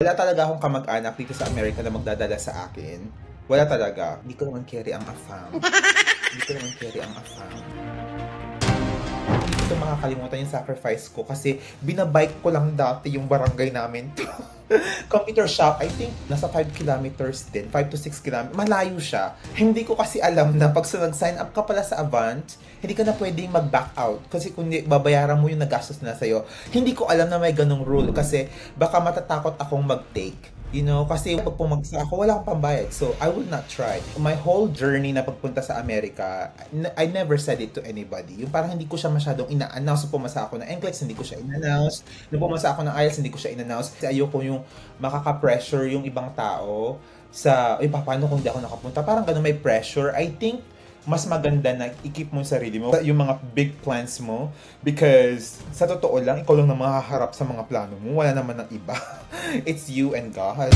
Wala talaga akong kamag-anak dito sa Amerika na magdadala sa akin. Wala talaga. Hindi ko naman carry ang afam. Hindi ko makakalimutan yung sacrifice ko kasi binabike ko lang dati yung barangay namin. Computer shop, I think nasa 5 kilometers din, 5 to 6 kilometers. Malayo siya. Hindi ko kasi alam na pag nag-sign up ka pala sa Avant, hindi ka na pwedeng mag-back out. Kasi kung babayaran mo yung nagastos na sa'yo. Hindi ko alam na may ganong rule kasi baka matatakot akong mag-take. You know, kasi pag pumagsa ako, wala akong pambayad. So, I will not try. My whole journey na pagpunta sa Amerika, I never said it to anybody. Yung parang hindi ko siya masyadong ina-announce. Pumasa ako ng NCLEX, hindi ko siya in-announce. Nung pumasa ako ng IELTS, hindi ko siya in-announce. Kasi ayoko yung makaka-pressure yung ibang tao sa, paano kung di ako nakapunta? Parang ganun, may pressure. I think, mas maganda na i-keep mo yung sarili mo, yung mga big plans mo, because sa totoo lang, ikaw lang na mahaharap sa mga plano mo, wala naman ng iba. It's you and God.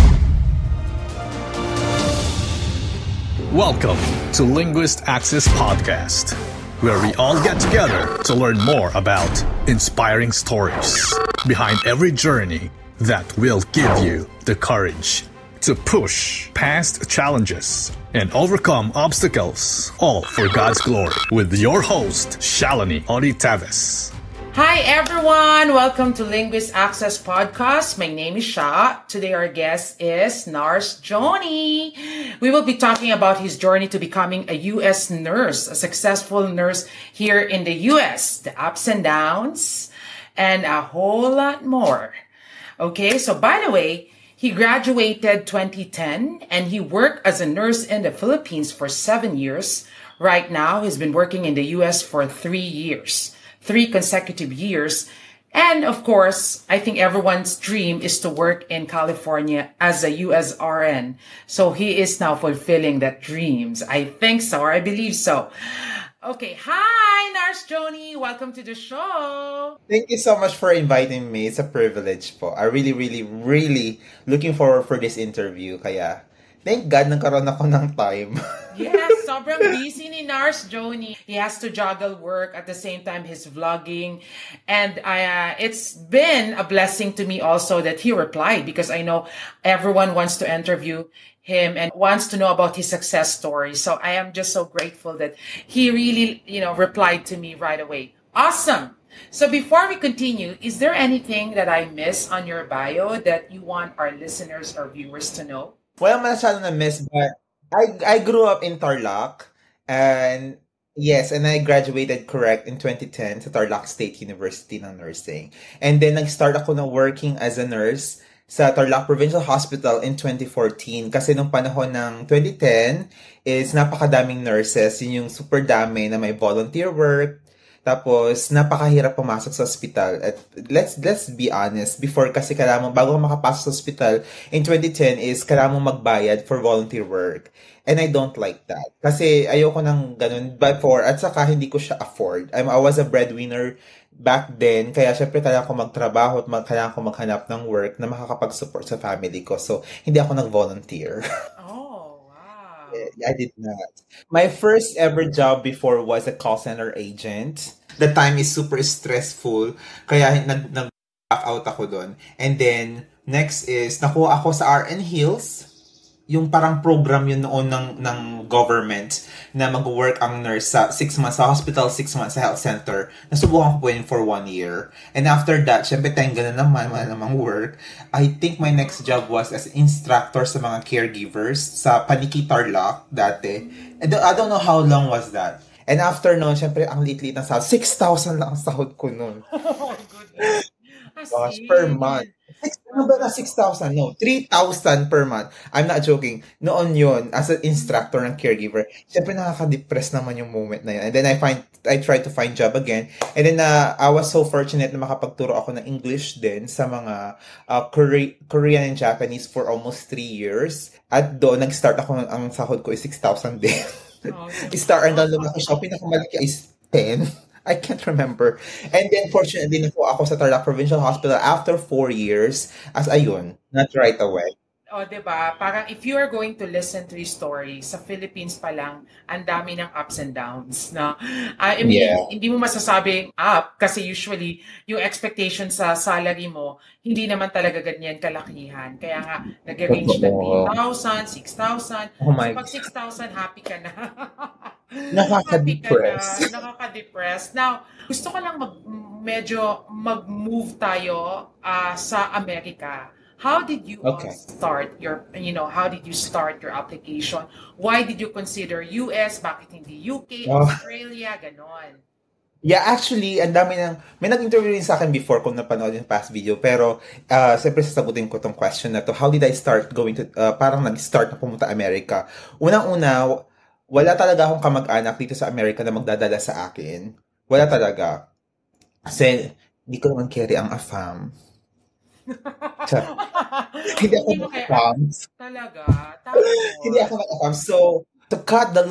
Welcome to Linguist Access Podcast, where we all get together to learn more about inspiring stories behind every journey that will give you the courage to push past challenges and overcome obstacles, all for God's glory, with your host, Shalini Oritaves. Hi everyone! Welcome to Linguist Access Podcast. My name is Sha. Today our guest is Nars Joni. We will be talking about his journey to becoming a U.S. nurse, a successful nurse here in the U.S., the ups and downs, and a whole lot more. Okay, so by the way, he graduated 2010 and he worked as a nurse in the Philippines for 7 years. Right now, he's been working in the US for 3 years, 3 consecutive years. And of course, I think everyone's dream is to work in California as a US RN. So he is now fulfilling that dreams. I think so, or I believe so. Okay, hi, Nars Joni. Welcome to the show. Thank you so much for inviting me. It's a privilege po. I really looking forward for this interview. Kaya, thank God nagkaroon ako ng time. Yes, sobrang busy ni Nars Joni. He has to juggle work at the same time he's vlogging. And it's been a blessing to me also that he replied because I know everyone wants to interview him and wants to know about his success story. So I am just so grateful that he really, replied to me right away. Awesome. So before we continue, is there anything that I miss on your bio that you want our listeners or viewers to know? Well, masyado na miss, but I grew up in Tarlac, and yes, and I graduated correct in 2010 sa Tarlac State University ng nursing. And then nag-start ako na working as a nurse sa Tarlac Provincial Hospital in 2014. Kasi nung panahon ng 2010 is napakadaming nurses. Yun yung super dami na may volunteer work. Tapos, napakahirap pumasok sa hospital. At let's be honest, before kasi kailangan bago ka makapasok sa hospital, in 2010 is kailangan mo magbayad for volunteer work. And I don't like that. Kasi ayoko ng ganun before, at saka hindi ko siya afford. I was a breadwinner back then, kaya syempre kailangan ko magtrabaho at kailangan ko maghanap ng work na makakapag-support sa family ko. So, hindi ako nag-volunteer. Oh, wow. I did not. My first ever job before was a call center agent. The time is super stressful, kaya nag-back out ako doon. And then, next is, nakuha ako sa RN Hills, yung parang program yun noon ng government na mag-work ang nurse sa 6 months sa hospital, 6 months sa health center. Nasubukan ko po yun for 1 year. And after that, syempre tayong ganun naman, wala namang work. I think my next job was as instructor sa mga caregivers sa Paniki Tarlac dati. And I don't know how long was that. And after noon, syempre ang liit-liit ng sahod. 6,000 lang ang sahod ko noon. Oh, goodness. Gosh, per month. 6,000? No, 3,000 per month. I'm not joking. Noon yun, as an instructor ng caregiver, syempre nakaka-depress naman yung moment na yun. And then I tried to find job again. And then I was so fortunate na makapagturo ako ng English din sa mga Korean and Japanese for almost 3 years. At doon, nag-start ako, ang sahod ko is 6,000 din. Oh, Start hanggang lumaki siya. Pinakamalaki is 10. I can't remember. And then, fortunately, nakuha ako sa Tarlac Provincial Hospital after 4 years as ayun, not right away. O, 'di ba? Parang if you are going to listen to his story, sa Philippines pa lang, ang dami ng ups and downs, no? I mean, Yeah. hindi mo masasabing up kasi usually yung expectation sa salary mo, hindi naman talaga ganyan kalakihan. Kaya nga, nag-range ng Totoo. 3,000, 6,000. Oh So my pag God. 6,000, happy ka na. Happy ka Nakaka-depress. na, nakaka-depress. Now, gusto ko lang medyo mag-move tayo sa Amerika. How did you Okay. start how did you start your application? Why did you consider US? Bakit hindi UK, Oh. Australia, ganon? Yeah, actually, ang dami may nag-interview rin sa akin before kung napanood yung past video, pero siyempre sasagutin ko tong question na to. How did I start going to, parang nag-start na pumunta Amerika? Unang-una, wala talaga akong kamag-anak dito sa Amerika na magdadala sa akin. Wala talaga. Kasi, hindi ko naman carry ang AFAM. Hindi ako Hindi mo kaya mag-AFAM. talaga, Hindi ako tapos, mag-AFAM. So, to cut the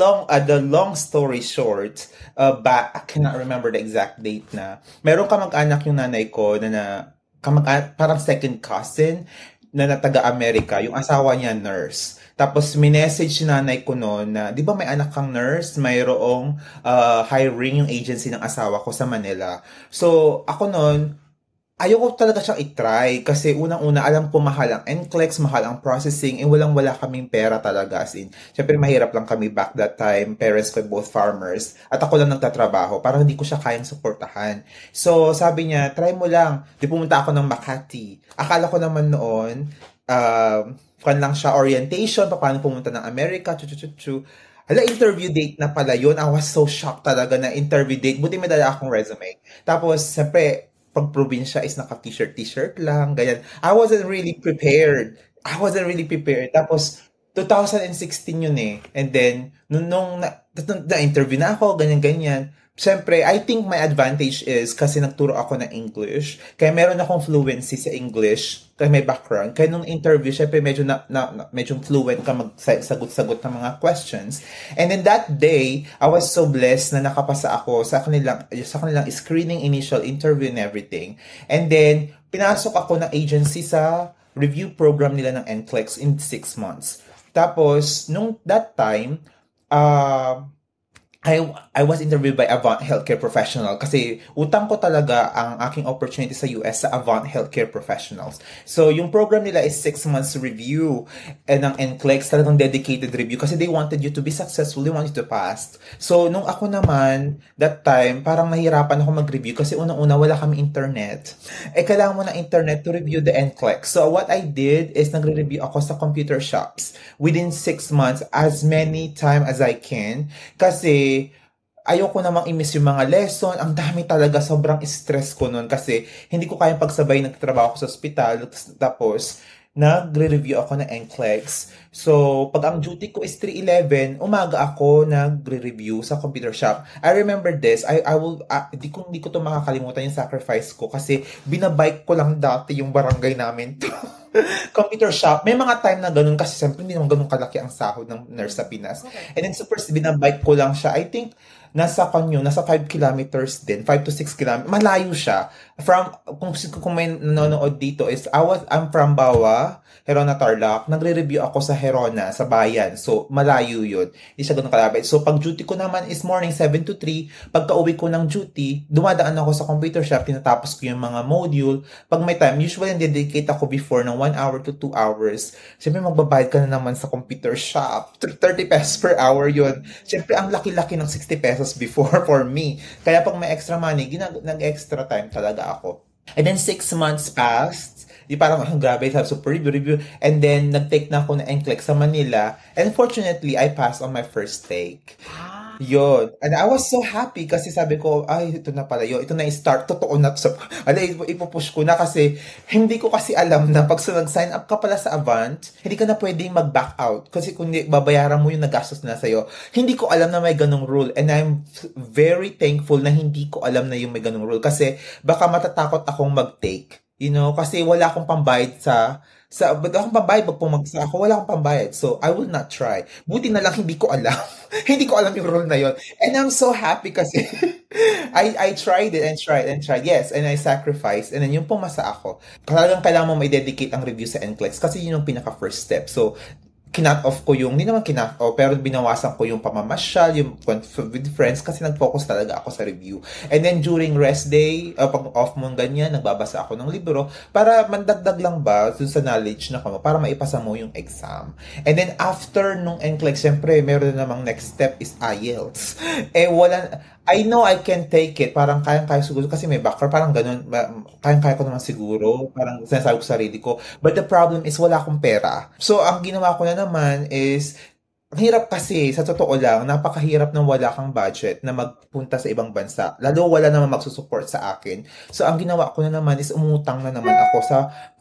long story short, back, I cannot remember the exact date na, meron kamag-anak yung nanay ko na parang second cousin na taga-Amerika, yung asawa niya nurse. Tapos minessage si nanay ko noon na, di ba may anak kang nurse? Mayroong hiring yung agency ng asawa ko sa Manila. So, ako noon, ayoko talaga siyang i-try kasi unang-una alam ko mahal ang NCLEX, mahal ang processing, walang-wala kaming pera talaga as in. Siyempre mahirap lang kami back that time, parents ko both farmers, at ako lang nagtatrabaho, parang hindi ko siya kayang suportahan. So sabi niya, try mo lang. Di pumunta ako ng Makati. Akala ko naman noon, kan lang siya orientation, paano pumunta ng Amerika, chu. Hala, interview date na pala yun. I was so shocked talaga na interview date. Buti may dala akong resume. Tapos, siyempre, pag probinsya is naka-t-shirt lang, ganyan. I wasn't really prepared. Tapos, 2016 yun eh. And then, nung na-interview na ako, ganyan. Siyempre, I think my advantage is kasi nagturo ako ng English. Kaya meron akong fluency sa English. Kaya may background. Kaya nung interview, siyempre medyo fluent ka magsagot-sagot ng mga questions. And then that day, I was so blessed na nakapasa ako sa kanilang screening initial interview and everything. And then, pinasok ako ng agency sa review program nila ng NCLEX in 6 months. Tapos, nung that time, I was interviewed by Avant Healthcare Professional kasi utang ko talaga ang aking opportunity sa US sa Avant Healthcare Professionals. So, yung program nila is 6 months review ng NCLEX, talagang dedicated review kasi they wanted you to be successful, they wanted you to pass. So, nung ako naman, that time, parang nahirapan ako mag-review kasi unang-una wala kami internet. Kailangan mo ng internet to review the NCLEX. So, what I did is nagre-review ako sa computer shops within 6 months as many time as I can kasi ayoko namang i-miss yung mga lesson. Ang dami talaga, sobrang stress ko nun kasi hindi ko kayang pagsabay nagtatrabaho ako sa ospital. Tapos, nagre-review ako ng NCLEX. So, pag ang duty ko is 3:11, umaga ako nagre-review sa computer shop. I remember this. Hindi ko to makakalimutan yung sacrifice ko kasi binabike ko lang dati yung barangay namin to. Computer shop. May mga time na ganun kasi siyempre hindi naman ganun kalaki ang sahod ng nurse sa Pinas. okay. And then super binabike ko lang siya. I think nasa 5 kilometers din, 5 to 6 kilometers. Malayo siya. Kung may nanonood dito is, I'm from Bawa, Herona, Tarlac. Nagre-review ako sa Herona, sa bayan. So, malayo yun. Hindi siya ganun kalapit. So, pag duty ko naman is morning 7 to 3. Pagka uwi ko ng duty, dumadaan ako sa computer shop, tinatapos ko yung mga module. Pag may time, usually dedicate ako before ng 1 hour to 2 hours. Siyempre, magbabayad ka na naman sa computer shop. 30 pesos per hour yun. Siyempre, ang laki-laki ng 60 pesos before for me. Kaya pag may extra money, nag-extra time talaga ako. And then 6 months passed. Di parang, grabe, super review. And then, nag-take na ako ng NCLEX sa Manila. And fortunately, I passed on my first take. Yun. And I was so happy kasi sabi ko, ay, ito na pala yun. Ito na i-start. Totoo na. Ipupush ko na kasi hindi ko kasi alam na pag nag-sign up ka pala sa Avant, hindi ka na pwedeng mag-back out. Kasi kung babayaran mo yung nagastos na sa'yo. Hindi ko alam na may ganong rule. And I'm very thankful na hindi ko alam na yung may ganong rule. Kasi baka matatakot akong mag-take. You know, kasi wala akong pambayad sa Ba't akong pambayad pag pumagsak ako? Wala akong pambayad. So, I will not try. Buti na lang hindi ko alam. Hindi ko alam yung rule na yon. And I'm so happy kasi I tried it and tried and tried. Yes, and I sacrificed. And then yung pumasa ako. Talagang kailangan mo may dedicate ang review sa NCLEX kasi yun yung pinaka first step. So, kinat off ko yung, hindi naman kinat off, pero binawasan ko yung pamamasyal, yung with friends, kasi nag-focus talaga ako sa review. And then during rest day, pag off mo ganyan, nagbabasa ako ng libro, para mandagdag lang ba dun sa knowledge na kamo, para maipasa mo yung exam. And then after nung NCLEX, syempre, meron na namang next step is IELTS. I know I can take it. Parang kayang-kaya siguro kasi may background. Parang ganun. Kayang-kaya ko naman siguro. Parang sinasabi ko sa sarili ko. But the problem is wala akong pera. So, ang ginawa ko na naman is ang hirap kasi, sa totoo lang, napakahirap nang wala kang budget na magpunta sa ibang bansa. Lalo wala naman magsusupport sa akin. So, ang ginawa ko na naman is umutang na naman ako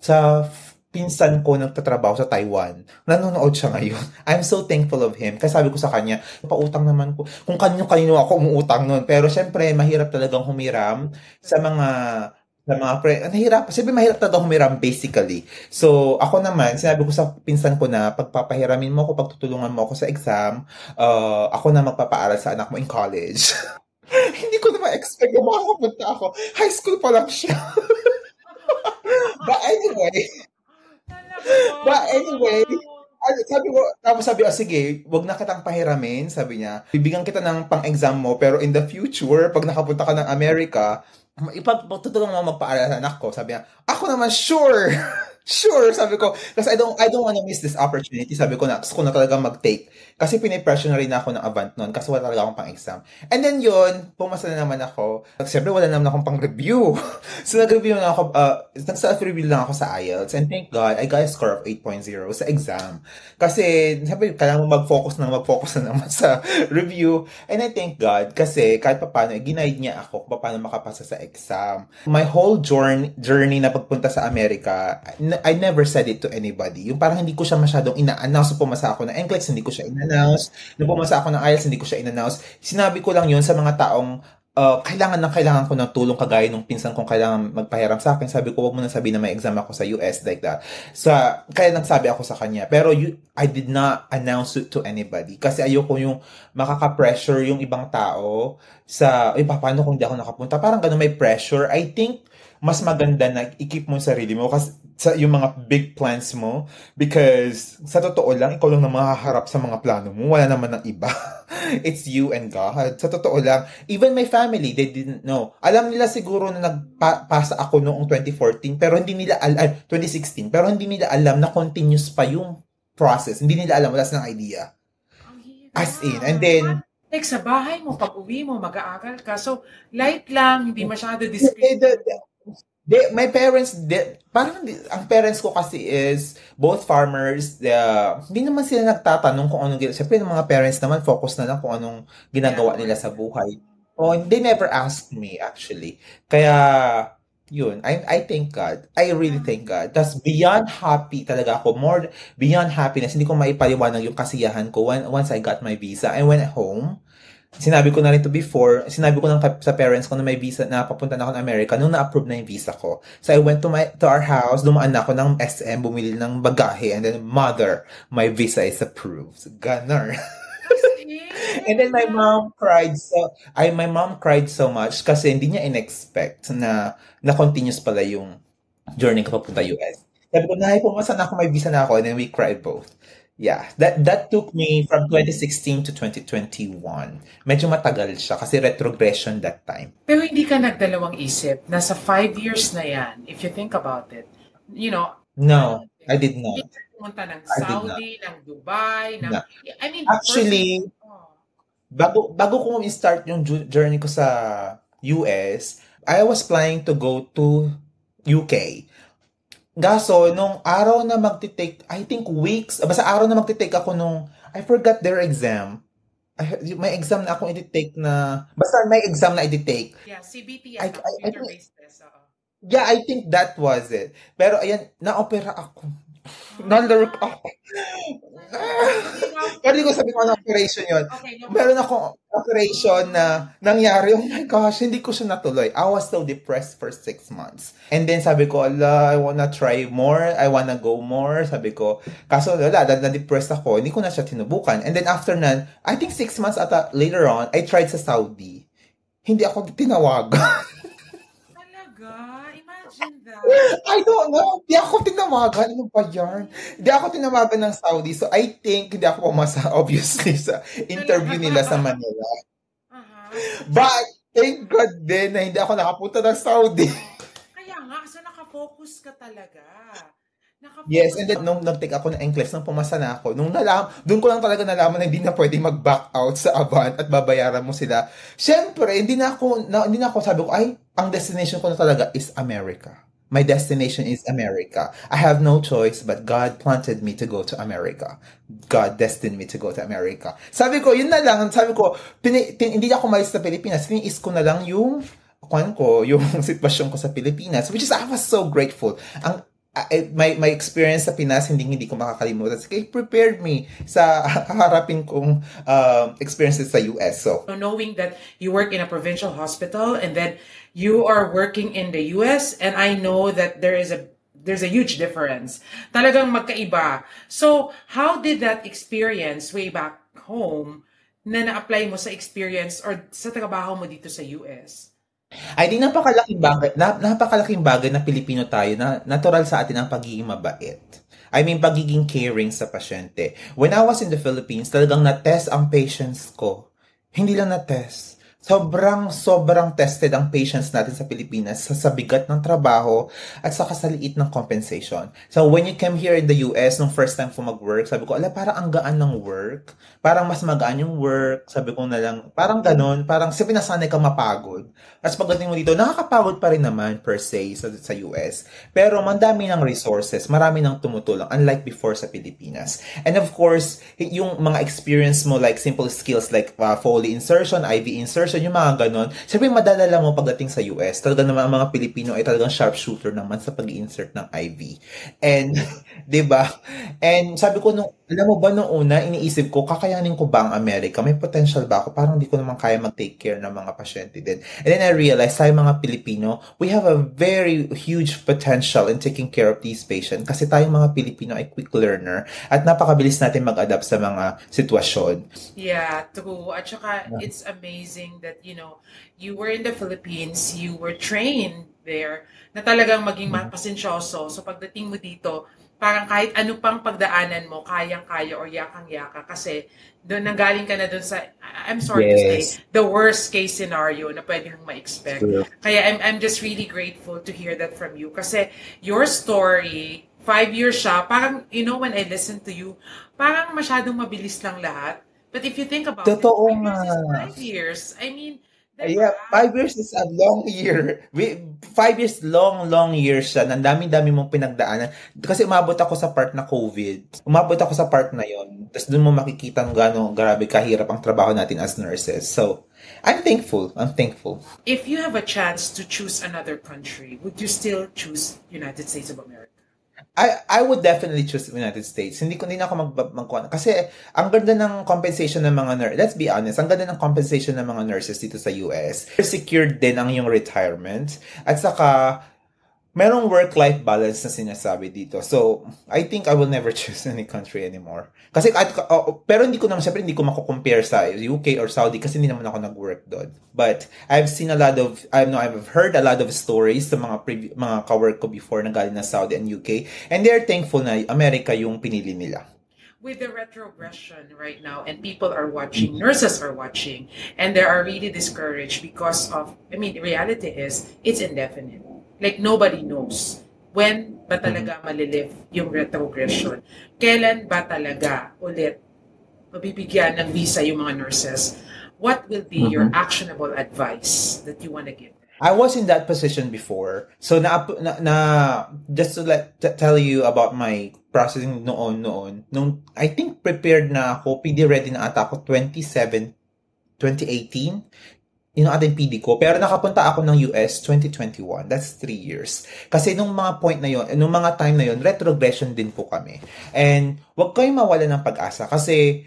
sa pinsan ko nagtatrabaho sa Taiwan. Nanonood siya ngayon. I'm so thankful of him. Kasi sabi ko sa kanya, pautang naman ko. Kung kanino-kanino ako umuutang nun. Pero syempre, mahirap talagang humiram sa mga nahirap. Siyempre, mahirap talaga humiram basically. So, ako naman, sinabi ko sa pinsan ko na pagpapahiramin mo ako, pagtutulungan mo ako sa exam, ako na magpapaaral sa anak mo in college. Hindi ko na ma-expect na makakapunta ako. High school pa lang siya. But anyway, sabi ko, sige, wag na kitang pahiramin, sabi niya. Bibigyan kita ng pang-exam mo, pero in the future, pag nakapunta ka ng Amerika, ipagtutulungan mo magpaaral sa anak ko. Sabi niya, ako naman, sure! Sure, sabi ko. Kasi I don't wanna miss this opportunity. Sabi ko na, gusto ko na talaga mag-take. Kasi pinipressure na rin ako ng Avant noon kasi wala talaga akong pang-exam. And then yun, pumasa na naman ako. Siyempre, wala naman akong pang-review. So, nag-review na ako, nag-self-review lang ako sa IELTS. And thank God, I got a score of 8.0 sa exam. Kasi, siyempre, kailangan mo mag-focus na naman sa review. And I thank God kasi kahit paano, ginaid niya ako kung paano makapasa sa exam. My whole journey na pagpunta sa Amerika, I never said it to anybody. Yung parang hindi ko siya masyadong ina-announce. Pumasa ako ng NCLEX, hindi ko siya ina-announce. Nung pumasa ako ng IELTS, hindi ko siya ina-announce. Sinabi ko lang yun sa mga taong kailangan ko ng tulong kagaya nung pinsan kong kailangan magpahiram sa akin. Sabi ko, wag mo na sabihin na may exam ako sa US, like that. So, kaya nagsabi ako sa kanya. Pero I did not announce it to anybody. Kasi ayoko yung makaka-pressure yung ibang tao sa, paano kung di ako nakapunta? Parang ganun may pressure. I think, mas maganda na i-keep mo yung sarili mo kasi sa yung mga big plans mo because sa totoo lang ikaw lang na mahaharap sa mga plano mo, wala naman ng iba. It's you and God. Sa totoo lang, even my family, they didn't know. Alam nila siguro na nagpasa ako noong 2014 pero hindi nila 2016 pero hindi nila alam na continuous pa yung process. Hindi nila alam, wala silang idea. As in, and then like sa bahay mo, pag uwi mo, mag-aaral ka. So, light lang, hindi masyado discreet. My parents, ang parents ko kasi is both farmers. Hindi naman sila nagtatanong kung anong ginagawa. Siyempre, ng mga parents naman, focus na lang kung anong ginagawa nila sa buhay. They never asked me, actually. Kaya, yun, I thank God. I really thank God. Tas beyond happy talaga ako. More beyond happiness. Hindi ko maipaliwanag yung kasiyahan ko once I got my visa. I went home. Sinabi ko na rin to before, sinabi ko lang sa parents ko na may visa, na papunta na ako ng Amerika nung na-approve na yung visa ko. So I went to our house, dumaan na ako ng SM, bumili ng bagahe, and then, mother, my visa is approved. Gunner. And then my mom cried so much kasi hindi niya in-expect na continuous pala yung journey ko papunta US. Sabi ko, pumasa na ako, may visa na ako, and then we cried both. Yeah, that took me from 2016 to 2021. Medyo matagal siya kasi retrogression that time. Pero hindi ka nagdalawang isip. Nasa 5 years na yan, if you think about it. You know, no, I did not. Pumunta ng Saudi, ng Dubai, ng... No. I mean, actually, bago ko i-start yung journey ko sa US, I was planning to go to UK. Gaso, nung araw na magtitake, I think weeks, basta araw na magtitake ako nung, I forgot their exam. May exam na akong i-take na, basta may exam na i-take. Yeah, CBT, computer-based test. Yeah, I think that was it. Pero ayan, na-opera ako. Nalurk ako. Okay, now, Pwede ko sabihin ko ano operation yun. okay, no Meron problem. akong operation na nangyari. Oh my gosh, hindi ko siya natuloy. I was so depressed for 6 months. And then sabi ko, ala, I wanna try more. I wanna go more. Sabi ko, kaso wala, na-depressed ako. Hindi ko na siya tinubukan. And then after nan, I think 6 months later on, I tried sa Saudi. Hindi ako tinawagan. Talaga? Imagine that. I don't know. Di ako tinawagan. Ano ba yan? Di ako tinawagan ng Saudi. So, I think hindi ako pumasa, obviously, sa interview nila sa Manila. Aha. But, thank God din na hindi ako nakapunta ng Saudi. Kaya nga, so nakafocus ka talaga. Nakafocus Yes, and then ka. nung nag-take ako ng NCLEX, nung pumasa na ako, doon ko lang talaga nalaman na hindi na pwede mag-back out sa Avant at babayaran mo sila. Siyempre, hindi na ako sabi ko, ay, ang destination ko na talaga is America. My destination is America. I have no choice but God planted me to go to America. God destined me to go to America. Sabi ko, yun na lang. Sabi ko, hindi ako malis sa Pilipinas. Tiniis ko na lang yung sitwasyon ko sa Pilipinas, which is, I was so grateful. My experience sa Pinas, hindi ko makakalimutan. It prepared me sa haharapin kong experiences sa US. So, Knowing that you work in a provincial hospital and then you are working in the US, and I know that there's a huge difference. Talagang magkaiba. So, how did that experience way back home na na-apply mo sa experience or sa trabaho mo dito sa US? I think napakalaking bagay na Pilipino tayo na natural sa atin ang pagiging mabait. I mean, pagiging caring sa pasyente. When I was in the Philippines, talagang na-test ang patience ko. Hindi lang na-test. Sobrang tested ang patience natin sa Pilipinas sa bigat ng trabaho at sa kasaliit ng compensation. So, when you came here in the US, nung first time ko mag-work, sabi ko, parang ang gaan ng work. Parang mas magaan yung work. Sabi ko na lang, parang ganun. Parang sabi nasanay ka mapagod. At pagdating mo dito, nakakapagod pa rin naman per se sa US. Pero mandami ng resources, marami ng tumutulong, unlike before sa Pilipinas. And of course, yung mga experience mo like simple skills like Foley insertion, IV insertion, yung mga ganon, sabi madadala mo pagdating sa US. Talaga naman ang mga Pilipino ay talagang sharpshooter naman sa pag-insert ng IV. And, di ba? And sabi ko, alam mo ba nung una, iniisip ko, kakayanin ko ba ang Amerika? May potential ba ako? Parang hindi ko naman kaya mag-take care ng mga pasyente din. And then I realized, tayo mga Pilipino, we have a very huge potential in taking care of these patients kasi tayong mga Pilipino ay quick learner at napakabilis natin mag-adapt sa mga sitwasyon. Yeah, true. At saka, it's amazing that, you were in the Philippines, you were trained there, na talagang maging pasensyoso. So, pagdating mo dito, parang kahit ano pang pagdaanan mo, kayang-kaya or yakang-yaka kasi doon nanggaling ka na doon sa, I'm sorry to say, the worst case scenario na pwede mong ma-expect. True. Kaya I'm just really grateful to hear that from you kasi your story, 5 years siya, parang, when I listen to you, parang masyadong mabilis lang lahat. But if you think about Totoo it, 5 years is nga. 5 years. I mean, Yeah, 5 years is a long year. 5 years, long years siya. Ang dami-dami mong pinagdaanan. Kasi umabot ako sa part na COVID. Umabot ako sa part na yon. Tapos doon mo makikita ng gano'ng grabe kahirap ang trabaho natin as nurses. So, I'm thankful. If you have a chance to choose another country, would you still choose United States of America? I would definitely choose the United States. Hindi na ako kasi ang ganda ng compensation ng mga nurses. Let's be honest, ang ganda ng compensation ng mga nurses dito sa US. Secured din ang iyong retirement. At saka, merong work-life balance na sinasabi dito. So, I think I will never choose any country anymore. Kasi, pero hindi ko mako-compare sa UK or Saudi kasi hindi naman ako nag-work doon. But, I've heard a lot of stories sa mga ka-work ko before na galing na Saudi and UK. And they're thankful na America yung pinili nila. With the retrogression right now, and people are watching, nurses are watching, and they are really discouraged because of, the reality is, it's indefinite. Like, nobody knows when ba talaga malilive yung retrogression. Kailan ba talaga ulit mabibigyan ng visa yung mga nurses? What will be your actionable advice that you want to give? I was in that position before. So, just to tell you about my processing noon. Nung, I think prepared na ako, PD ready na ata ako 2018. yung PD ko. Pero nakapunta ako ng US 2021. That's 3 years. Kasi nung mga point na yon, nung mga time na yon, retrogression din po kami. And wag kayong mawala ng pag-asa kasi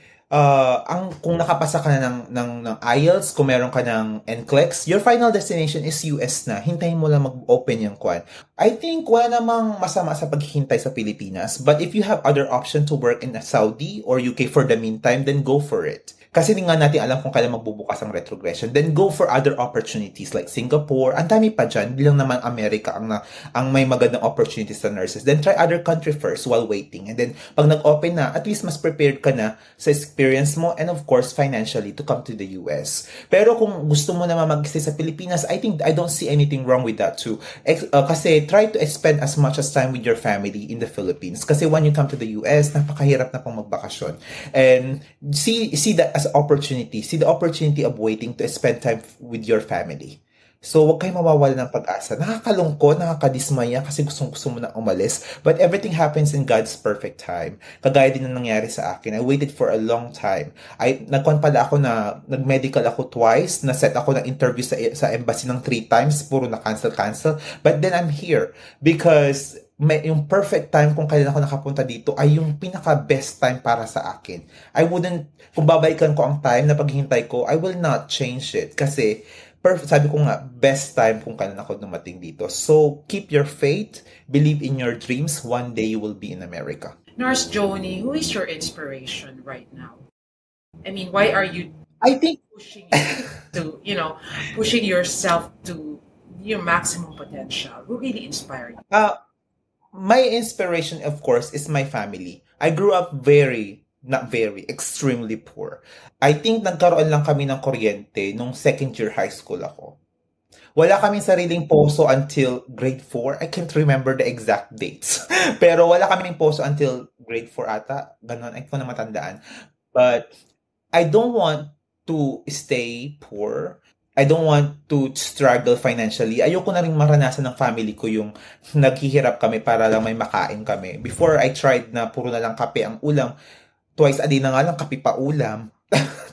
kung nakapasa ka na ng IELTS, kung meron ka ng NCLEX, your final destination is US na. Hintayin mo lang mag-open yung kwan. I think wala namang masama sa paghihintay sa Pilipinas. But if you have other option to work in Saudi or UK for the meantime, then go for it. Kasi hindi nga natin alam kung kailan magbubukas ang retrogression. Then go for other opportunities like Singapore. Ang dami pa dyan. Hindi lang naman America ang may magandang opportunities sa nurses. Then try other country first while waiting. And then pag nag-open na, at least mas prepared ka na sa experience mo and of course financially to come to the US. Pero kung gusto mo naman mag-stay sa Pilipinas, I don't see anything wrong with that too. Kasi try to spend as much as time with your family in the Philippines. Kasi when you come to the US, napakahirap na pong magbakasyon. And see that as opportunity. See the opportunity of waiting to spend time with your family. So, huwag kayong mawawala ng pag-asa. Nakakalungkot, nakakadismaya kasi gusto mo na umalis. But everything happens in God's perfect time. Kagaya din na nangyari sa akin. I waited for a long time. Nagkwan pala ako na, nag-medical ako twice, na-set ako ng interview sa embassy ng 3 times, puro na cancel. But then I'm here because yung perfect time kung kailan ako nakapunta dito ay yung pinaka-best time para sa akin. Kung babalikan ko ang time na paghihintay ko, I will not change it. Kasi, sabi ko nga, best time kung kailan ako dumating dito. So, keep your faith, believe in your dreams, one day you will be in America. Nurse Joni, who is your inspiration right now? I mean, why are you pushing yourself to your maximum potential? Who really inspired you? My inspiration, of course, is my family. I grew up extremely poor. I think nagkaroon lang kami ng kuryente nung second year high school ako. Wala kaming sariling poso until grade 4. I can't remember the exact dates. Pero wala kaming poso until grade 4 ata. Ganon, ay ko na matandaan. But I don't want to stay poor. I don't want to struggle financially. Ayoko na rin maranasan ng family ko yung naghihirap kami para lang may makain kami. Before, I tried na puro na lang kape ang ulam. Twice a day na nga lang kape pa ulam.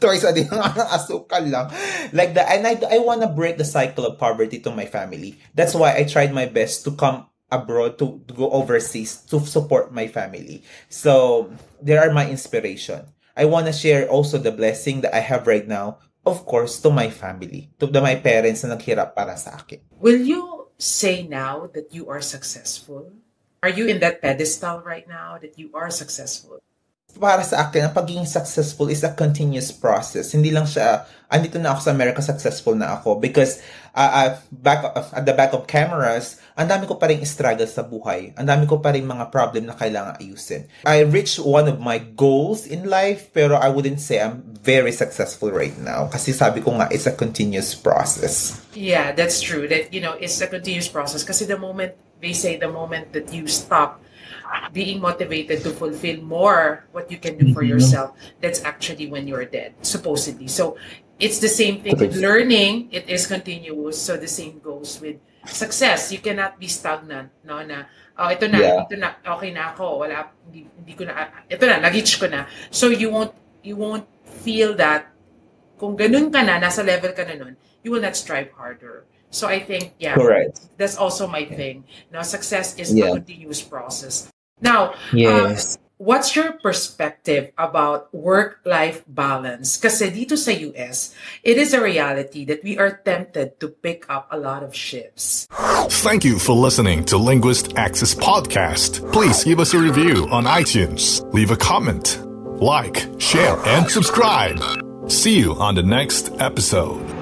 Twice a day na nga lang asukal lang. Like that. And I want to break the cycle of poverty to my family. That's why I tried my best to come abroad, to go overseas, to support my family. So, they are my inspiration. I want to share also the blessing that I have right now, of course, to my family, to my parents na naghirap para sa akin. Will you say now that you are successful? Are you in that pedestal right now that you are successful? Para sa akin, ang pagiging successful is a continuous process. Hindi lang siya, andito na ako sa America, successful na ako. Because at the back of cameras, ang dami ko pa rin struggle sa buhay. Ang dami ko pa rin mga problem na kailangan ayusin. I reached one of my goals in life, pero I wouldn't say I'm very successful right now. Kasi sabi ko nga, it's a continuous process. Yeah, that's true. That, it's a continuous process. Kasi the moment that you stop being motivated to fulfill more what you can do for yourself, that's actually when you're dead, supposedly. So it's the same thing with learning. It is continuous. So the same goes with success. You cannot be stagnant, no? Na ito na, okay na ako. Wala, hindi ko na, ito na, nag-reach ko na. So you won't feel that kung ganun ka na, nasa level ka na nun, you will not strive harder. So I think, correct. That's also my thing. Now, success is a continuous process. Now, yes. What's your perspective about work-life balance? Kasi dito sa US, it is a reality that we are tempted to pick up a lot of shifts. Thank you for listening to Linguist Access Podcast. Please give us a review on iTunes. Leave a comment. Like, share, and subscribe. See you on the next episode.